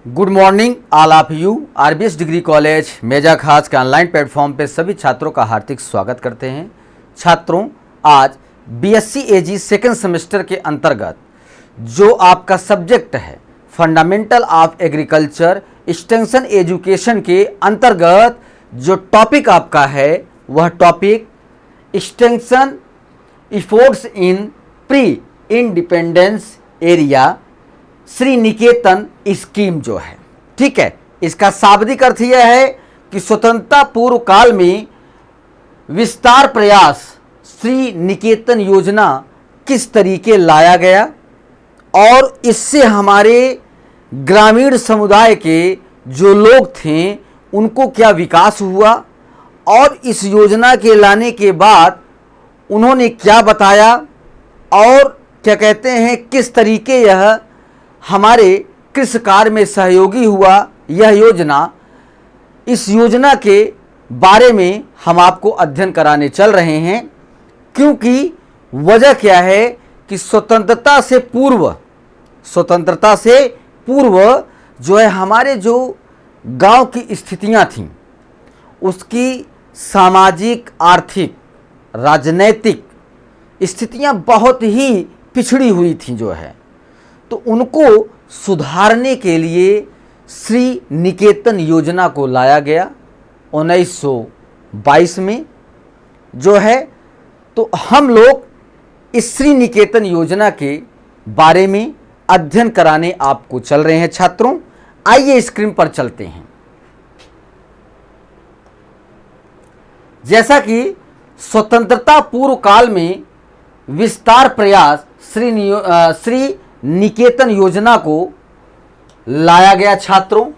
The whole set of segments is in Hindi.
Good morning all of you. RBS degree college Meja खास के ऑनलाइन प्लेटफॉर्म पे सभी छात्रों का हार्दिक स्वागत करते हैं। छात्रों, आज बीएससी एजी सेकेंड सेमेस्टर के अंतर्गत जो आपका सब्जेक्ट है fundamental of agriculture extension education के अंतर्गत जो टॉपिक आपका है वह topic extension efforts in pre independence area Shri Niketan scheme जो है, ठीक है, इसका शाब्दिक अर्थ यह है कि स्वतंत्रता पूर्व काल में विस्तार प्रयास श्री निकेतन योजना किस तरीके लाया गया और इससे हमारे ग्रामीण समुदाय के जो लोग थे उनको क्या विकास हुआ और इस योजना के लाने के बाद उन्होंने क्या बताया और क्या कहते हैं किस तरीके यह हमारे कृषि कार्य में सहयोगी हुआ यह योजना। इस योजना के बारे में हम आपको अध्ययन कराने चल रहे हैं, क्योंकि वजह क्या है कि स्वतंत्रता से पूर्व जो है हमारे जो गांव की स्थितियां थीं उसकी सामाजिक, आर्थिक, राजनैतिक स्थितियां बहुत ही पिछड़ी हुई थीं जो है, तो उनको सुधारने के लिए श्री निकेतन योजना को लाया गया 1922 में जो है। तो हम लोग इस श्री निकेतन योजना के बारे में अध्ययन कराने आपको चल रहे हैं। छात्रों, आइए स्क्रीन पर चलते हैं। जैसा कि स्वतंत्रता पूर्व काल में विस्तार प्रयास श्री निकेतन योजना को लाया गया। छात्रों,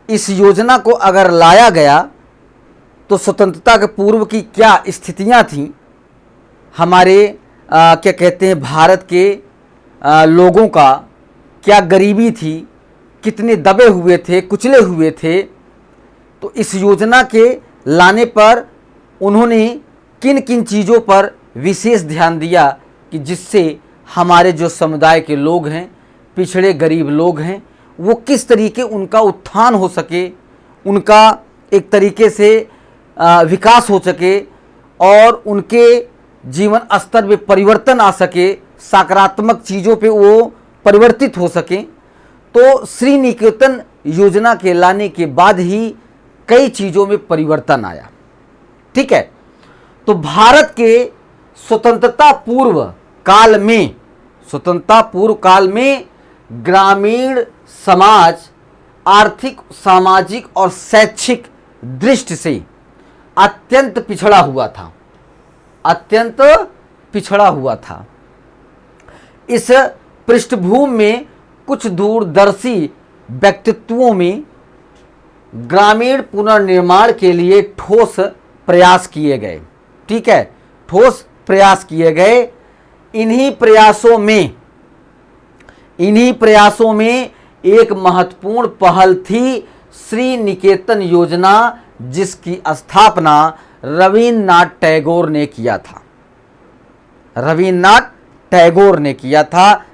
इस योजना को अगर लाया गया तो स्वतंत्रता के पूर्व की क्या स्थितियां थीं, हमारे क्या कहते हैं भारत के लोगों का क्या गरीबी थी, कितने दबे हुए थे, कुचले हुए थे, तो इस योजना के लाने पर उन्होंने किन किन चीज़ों पर विशेष ध्यान दिया कि जिससे हमारे जो समुदाय के लोग हैं, पिछड़े गरीब लोग हैं, वो किस तरीके उनका उत्थान हो सके, उनका एक तरीके से विकास हो सके और उनके जीवन स्तर में परिवर्तन आ सके, सकारात्मक चीज़ों पे वो परिवर्तित हो सकें। तो श्री निकेतन योजना के लाने के बाद ही कई चीज़ों में परिवर्तन आया, ठीक है। तो भारत के स्वतंत्रता पूर्व काल में ग्रामीण समाज आर्थिक, सामाजिक और शैक्षिक दृष्टि से अत्यंत पिछड़ा हुआ था। इस पृष्ठभूमि में कुछ दूरदर्शी व्यक्तित्वों में ग्रामीण पुनर्निर्माण के लिए ठोस प्रयास किए गए, ठीक है, ठोस प्रयास किए गए। इन्हीं प्रयासों में एक महत्वपूर्ण पहल थी श्री निकेतन योजना, जिसकी स्थापना रवीन्द्रनाथ टैगोर ने किया था।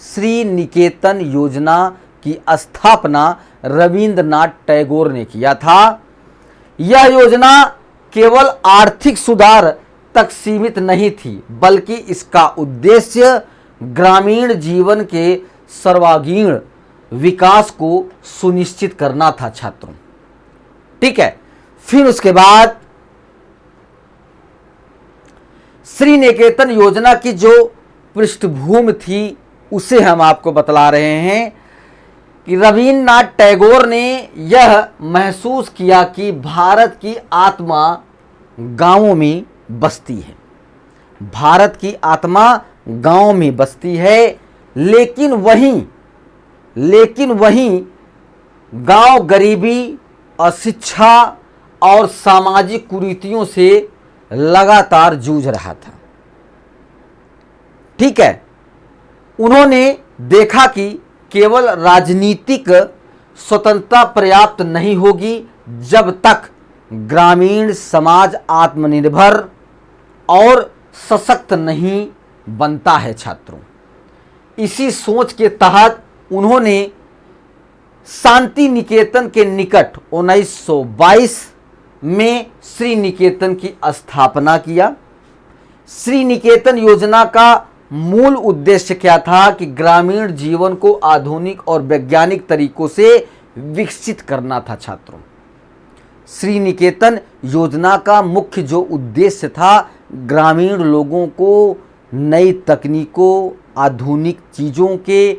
श्री निकेतन योजना की स्थापना रवीन्द्रनाथ टैगोर ने किया था। यह योजना केवल आर्थिक सुधार तक सीमित नहीं थी, बल्कि इसका उद्देश्य ग्रामीण जीवन के सर्वांगीण विकास को सुनिश्चित करना था। छात्रों, ठीक है। फिर उसके बाद श्री निकेतन योजना की जो पृष्ठभूमि थी उसे हम आपको बतला रहे हैं कि रवीन्द्रनाथ टैगोर ने यह महसूस किया कि भारत की आत्मा गांवों में बसती है, भारत की आत्मा गांव में बसती है, लेकिन वहीं गांव गरीबी, अशिक्षा और सामाजिक कुरीतियों से लगातार जूझ रहा था, ठीक है। उन्होंने देखा कि केवल राजनीतिक स्वतंत्रता पर्याप्त नहीं होगी जब तक ग्रामीण समाज आत्मनिर्भर और सशक्त नहीं बनता है। छात्रों, इसी सोच के तहत उन्होंने शांति निकेतन के निकट 1922 में श्री निकेतन की स्थापना किया। श्री निकेतन योजना का मूल उद्देश्य क्या था कि ग्रामीण जीवन को आधुनिक और वैज्ञानिक तरीकों से विकसित करना था। छात्रों, श्री निकेतन योजना का मुख्य जो उद्देश्य था, ग्रामीण लोगों को नई तकनीकों, आधुनिक चीज़ों के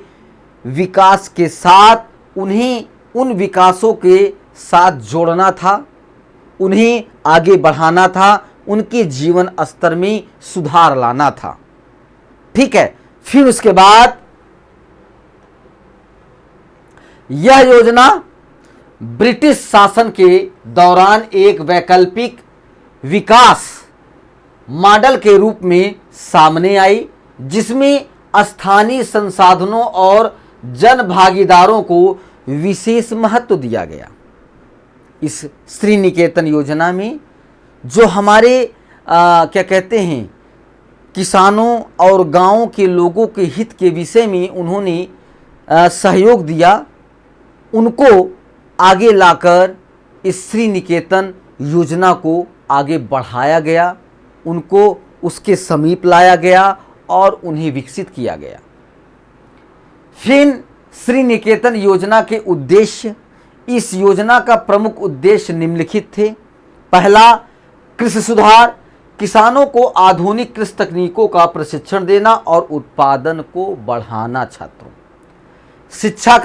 विकास के साथ उन्हें उन विकासों के साथ जोड़ना था, उन्हें आगे बढ़ाना था, उनके जीवन स्तर में सुधार लाना था। ठीक है, फिर उसके बाद यह योजना ब्रिटिश शासन के दौरान एक वैकल्पिक विकास मॉडल के रूप में सामने आई, जिसमें स्थानीय संसाधनों और जन भागीदारों को विशेष महत्व दिया गया। इस श्री निकेतन योजना में जो हमारे क्या कहते हैं, किसानों और गांवों के लोगों के हित के विषय में उन्होंने सहयोग दिया, उनको आगे लाकर इस श्री निकेतन योजना को आगे बढ़ाया गया, उनको उसके समीप लाया गया और उन्हें विकसित किया गया। फिर श्री निकेतन योजना के उद्देश्य, इस योजना का प्रमुख उद्देश्य निम्नलिखित थे। पहला, कृषि सुधार, किसानों को आधुनिक कृषि तकनीकों का प्रशिक्षण देना और उत्पादन को बढ़ाना। छात्रों, शिक्षा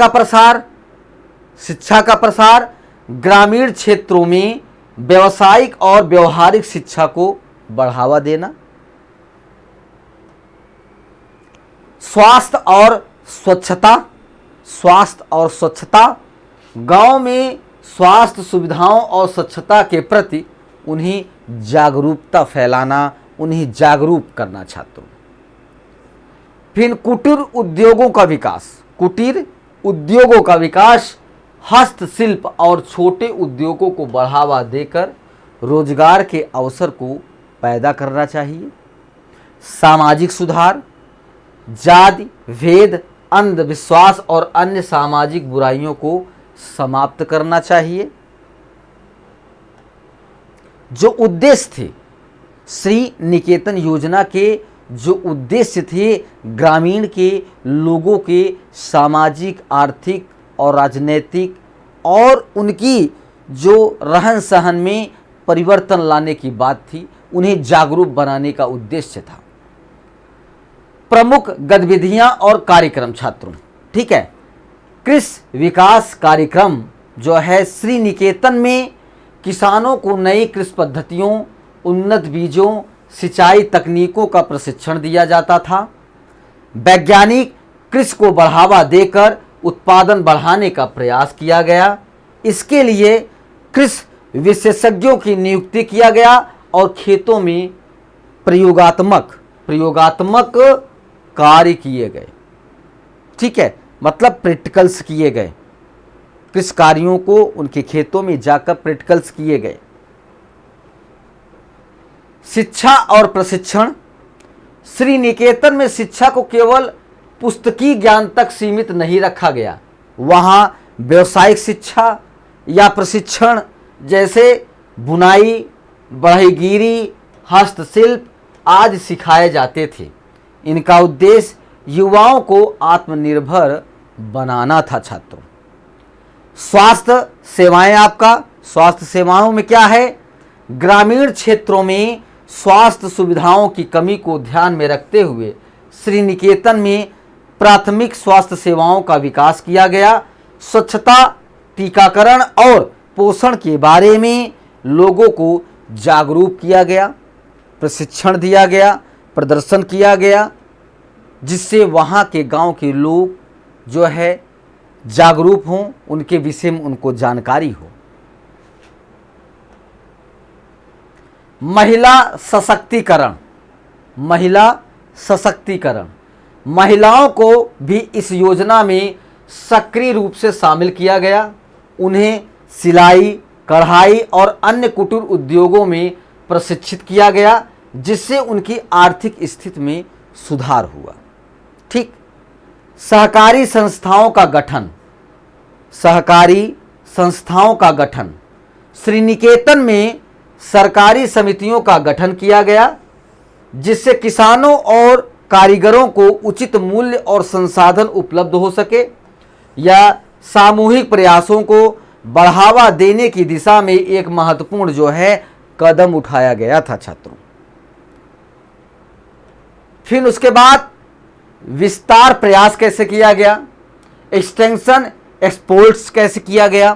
का प्रसार, ग्रामीण क्षेत्रों में व्यावसायिक और व्यवहारिक शिक्षा को बढ़ावा देना। स्वास्थ्य और स्वच्छता, गांव में स्वास्थ्य सुविधाओं और स्वच्छता के प्रति उन्हें जागरूकता फैलाना, उन्हें जागरूक करना। छात्रों, फिर कुटीर उद्योगों का विकास, हस्तशिल्प और छोटे उद्योगों को बढ़ावा देकर रोजगार के अवसर को पैदा करना चाहिए। सामाजिक सुधार, जाति भेद, अंधविश्वास और अन्य सामाजिक बुराइयों को समाप्त करना चाहिए। जो उद्देश्य थे श्री निकेतन योजना के, जो उद्देश्य थे ग्रामीण के लोगों के सामाजिक, आर्थिक और राजनीतिक और उनकी जो रहन सहन में परिवर्तन लाने की बात थी, उन्हें जागरूक बनाने का उद्देश्य था। प्रमुख गतिविधियां और कार्यक्रम। छात्रों, ठीक है, कृषि विकास कार्यक्रम जो है श्री निकेतन में किसानों को नई कृषि पद्धतियों, उन्नत बीजों, सिंचाई तकनीकों का प्रशिक्षण दिया जाता था। वैज्ञानिक कृषि को बढ़ावा देकर उत्पादन बढ़ाने का प्रयास किया गया। इसके लिए कृषि विशेषज्ञों की नियुक्ति किया गया और खेतों में प्रयोगात्मक कार्य किए गए। ठीक है, मतलब प्रैक्टिकल्स किए गए, कृषि कार्यों को उनके खेतों में जाकर प्रैक्टिकल्स किए गए। शिक्षा और प्रशिक्षण, श्री निकेतन में शिक्षा को केवल पुस्तकीय ज्ञान तक सीमित नहीं रखा गया, वहाँ व्यवसायिक शिक्षा या प्रशिक्षण जैसे बुनाई, बढ़ईगिरी, हस्तशिल्प आदि सिखाए जाते थे। इनका उद्देश्य युवाओं को आत्मनिर्भर बनाना था। छात्रों, स्वास्थ्य सेवाएं, आपका स्वास्थ्य सेवाओं में क्या है, ग्रामीण क्षेत्रों में स्वास्थ्य सुविधाओं की कमी को ध्यान में रखते हुए श्री निकेतन में प्राथमिक स्वास्थ्य सेवाओं का विकास किया गया। स्वच्छता, टीकाकरण और पोषण के बारे में लोगों को जागरूक किया गया, प्रशिक्षण दिया गया, प्रदर्शन किया गया, जिससे वहाँ के गांव के लोग जो है जागरूक हों, उनके विषय में उनको जानकारी हो। महिला सशक्तिकरण, महिलाओं को भी इस योजना में सक्रिय रूप से शामिल किया गया। उन्हें सिलाई, कढ़ाई और अन्य कुटीर उद्योगों में प्रशिक्षित किया गया, जिससे उनकी आर्थिक स्थिति में सुधार हुआ। ठीक, सहकारी संस्थाओं का गठन, सहकारी संस्थाओं का गठन। श्रीनिकेतन में सरकारी समितियों का गठन किया गया जिससे किसानों और कारीगरों को उचित मूल्य और संसाधन उपलब्ध हो सके। यह सामूहिक प्रयासों को बढ़ावा देने की दिशा में एक महत्वपूर्ण जो है कदम उठाया गया था छात्रों। फिर उसके बाद विस्तार प्रयास कैसे किया गया, एक्सटेंशन एक्सपोर्ट्स कैसे किया गया।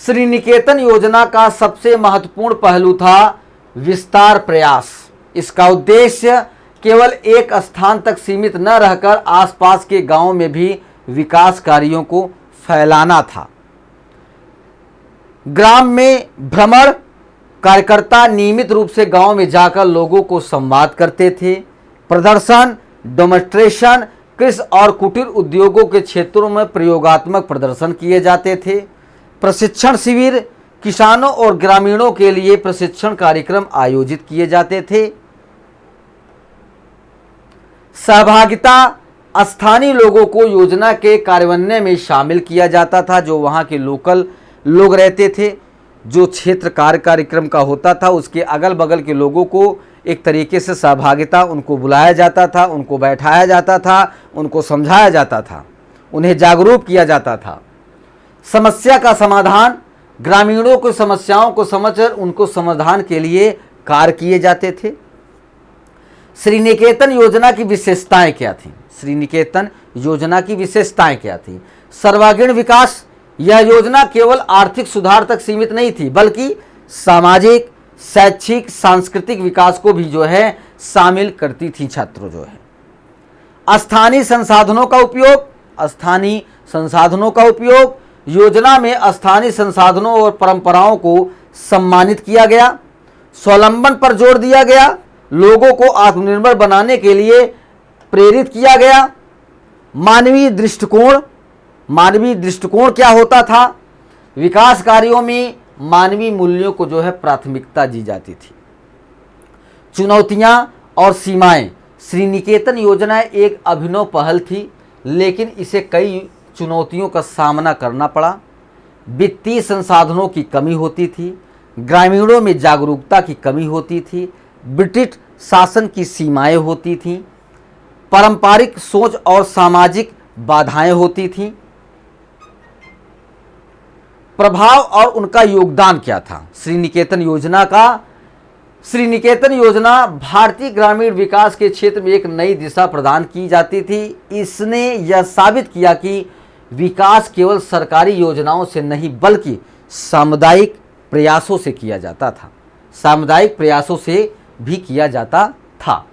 श्रीनिकेतन योजना का सबसे महत्वपूर्ण पहलू था विस्तार प्रयास। इसका उद्देश्य केवल एक स्थान तक सीमित न रहकर आसपास के गांवों में भी विकास कार्यों को फैलाना था। ग्राम में भ्रमण कार्यकर्ता नियमित रूप से गांव में जाकर लोगों को संवाद करते थे। प्रदर्शन, डेमोन्स्ट्रेशन, कृषि और कुटीर उद्योगों के क्षेत्रों में प्रयोगात्मक प्रदर्शन किए जाते थे। प्रशिक्षण शिविर, किसानों और ग्रामीणों के लिए प्रशिक्षण कार्यक्रम आयोजित किए जाते थे। सहभागिता, स्थानीय लोगों को योजना के कार्यान्वयन में शामिल किया जाता था। जो वहाँ के लोकल लोग रहते थे, जो क्षेत्र कार्यक्रम का होता था, उसके अगल बगल के लोगों को एक तरीके से सहभागिता, उनको बुलाया जाता था, उनको बैठाया जाता था, उनको समझाया जाता था, उन्हें जागरूक किया जाता था। समस्या का समाधान, ग्रामीणों की समस्याओं को समझकर उनको समाधान के लिए कार्य किए जाते थे। श्रीनिकेतन योजना की विशेषताएं क्या थीं? श्रीनिकेतन योजना की विशेषताएं क्या थीं? सर्वांगीण विकास। यह योजना केवल आर्थिक सुधार तक सीमित नहीं थी बल्कि सामाजिक, शैक्षिक, सांस्कृतिक विकास को भी जो है शामिल करती थी छात्रों जो है। स्थानीय संसाधनों का उपयोग। स्थानीय संसाधनों का उपयोग, योजना में स्थानीय संसाधनों और परंपराओं को सम्मानित किया गया। स्वावलंबन पर जोर दिया गया, लोगों को आत्मनिर्भर बनाने के लिए प्रेरित किया गया। मानवीय दृष्टिकोण। मानवीय दृष्टिकोण क्या होता था? विकास कार्यों में मानवीय मूल्यों को जो है प्राथमिकता दी जाती थी। चुनौतियां और सीमाएं। श्रीनिकेतन योजना एक अभिनव पहल थी लेकिन इसे कई चुनौतियों का सामना करना पड़ा। वित्तीय संसाधनों की कमी होती थी, ग्रामीणों में जागरूकता की कमी होती थी, ब्रिटिश शासन की सीमाएं होती थीं, पारंपरिक सोच और सामाजिक बाधाएं होती थीं। प्रभाव और उनका योगदान क्या था श्रीनिकेतन योजना का? श्रीनिकेतन योजना भारतीय ग्रामीण विकास के क्षेत्र में एक नई दिशा प्रदान की जाती थी। इसने यह साबित किया कि विकास केवल सरकारी योजनाओं से नहीं बल्कि सामुदायिक प्रयासों से किया जाता था। सामुदायिक प्रयासों से भी किया जाता था।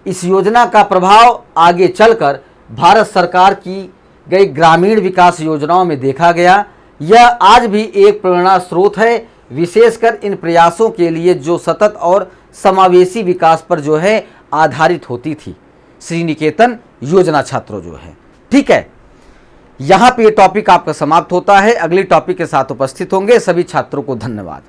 इस योजना का प्रभाव आगे चलकर भारत सरकार की गई ग्रामीण विकास योजनाओं में देखा गया। यह आज भी एक प्रेरणा स्रोत है, विशेषकर इन प्रयासों के लिए जो सतत और समावेशी विकास पर जो है आधारित होती थी श्रीनिकेतन योजना छात्रों जो है। ठीक है, यहाँ पे ये टॉपिक आपका समाप्त होता है। अगली टॉपिक के साथ उपस्थित होंगे। सभी छात्रों को धन्यवाद।